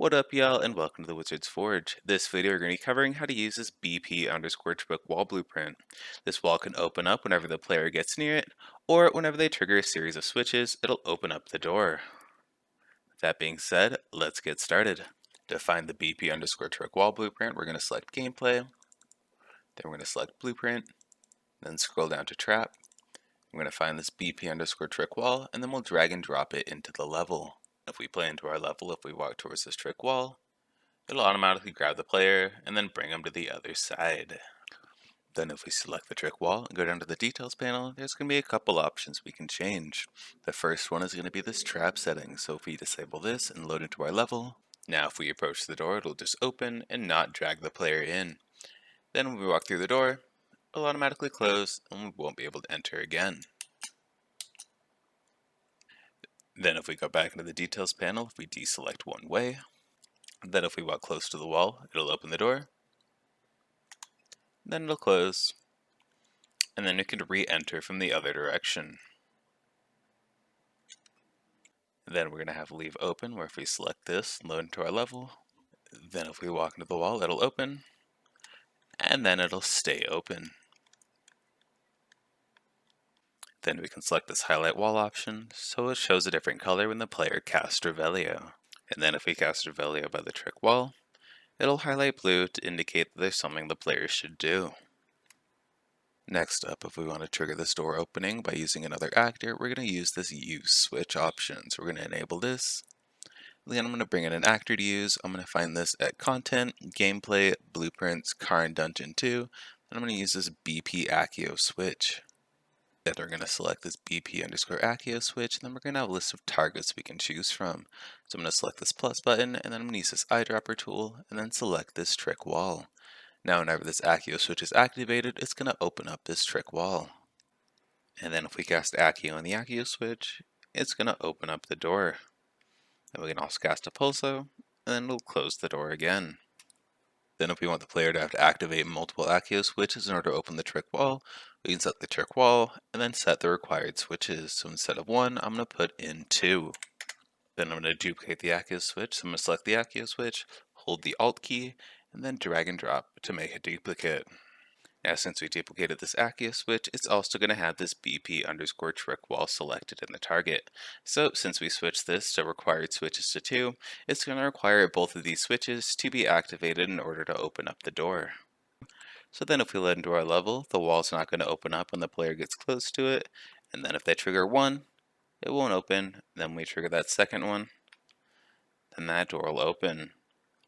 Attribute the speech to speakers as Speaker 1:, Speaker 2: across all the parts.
Speaker 1: What up, y'all, and welcome to the Wizard's Forge. This video we're going to be covering how to use this BP underscore trick wall blueprint. This wall can open up whenever the player gets near it, or whenever they trigger a series of switches, it'll open up the door. That being said, let's get started. To find the BP underscore trick wall blueprint, we're going to select gameplay, then we're going to select blueprint, then scroll down to trap. We're going to find this BP underscore trick wall, and then we'll drag and drop it into the level. If we play into our level, if we walk towards this trick wall, it'll automatically grab the player and then bring them to the other side. Then if we select the trick wall and go down to the details panel, there's going to be a couple options we can change. The first one is going to be this trap setting. So if we disable this and load into our level, now if we approach the door, it'll just open and not drag the player in. Then when we walk through the door, it'll automatically close and we won't be able to enter again. Then if we go back into the details panel, if we deselect one way, then if we walk close to the wall, it'll open the door, then it'll close, and then we can re-enter from the other direction. Then we're going to have leave open, where if we select this and load into our level, then if we walk into the wall, it'll open, and then it'll stay open. Then we can select this highlight wall option, so it shows a different color when the player casts Revelio. And then if we cast Revelio by the trick wall, it'll highlight blue to indicate that there's something the player should do. Next up, if we want to trigger this door opening by using another actor, we're going to use this use switch option. So we're going to enable this. Then I'm going to bring in an actor to use. I'm going to find this at content, gameplay, blueprints, car and dungeon 2. And I'm going to use this BP Accio switch. Then we're going to select this BP underscore Accio switch, and then we're going to have a list of targets we can choose from. So I'm going to select this plus button, and then I'm going to use this eyedropper tool, and then select this trick wall. Now whenever this Accio switch is activated, it's going to open up this trick wall. And then if we cast Accio on the Accio switch, it's going to open up the door. And we can also cast a Pulso, and then it'll close the door again. Then if we want the player to have to activate multiple Accio switches in order to open the trick wall, we can set the trick wall, and then set the required switches. So instead of 1, I'm going to put in 2. Then I'm going to duplicate the Accio switch, so I'm going to select the Accio switch, hold the Alt key, and then drag and drop to make a duplicate. Now since we duplicated this Accio switch, it's also going to have this BP underscore trick wall selected in the target. So since we switched this to required switches to 2, it's going to require both of these switches to be activated in order to open up the door. So then if we let into our level, the wall's not going to open up when the player gets close to it, and then if they trigger 1, it won't open. Then we trigger that second one, then that door will open.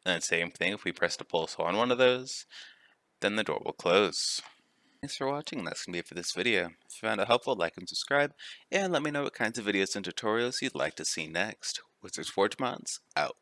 Speaker 1: And same thing, if we press the pulse on one of those, then the door will close. Thanks for watching. That's going to be it for this video. If you found it helpful, like and subscribe, and let me know what kinds of videos and tutorials you'd like to see next. Wizards Forge Mods, out.